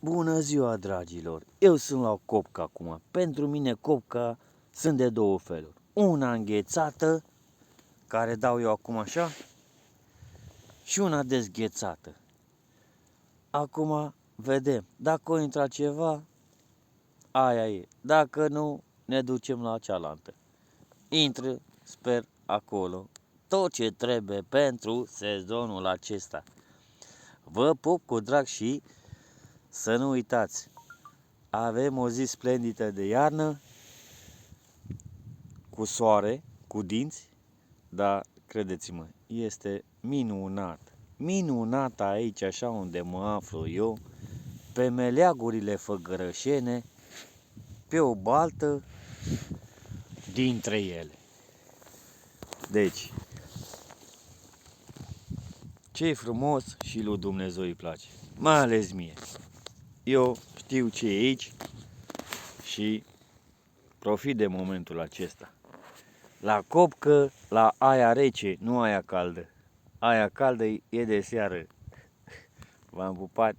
Bună ziua, dragilor! Eu sunt la copcă acum. Pentru mine copca sunt de două feluri. Una înghețată, care dau eu acum așa, și una dezghețată. Acum vedem. Dacă o intra ceva, aia e. Dacă nu, ne ducem la cealaltă. Intră, sper, acolo. Tot ce trebuie pentru sezonul acesta. Vă pup cu drag și să nu uitați. Avem o zi splendidă de iarnă, cu soare, cu dinți, dar credeți-mă, este minunat. Minunat aici, așa unde mă aflu eu, pe meleagurile făgărășene, pe o baltă dintre ele. Deci, ce-i frumos și lui Dumnezeu îi place, mai ales mie. Eu știu ce e aici și profit de momentul acesta. La copcă, la aia rece, nu aia caldă. Aia caldă e de seară. V-am pupat.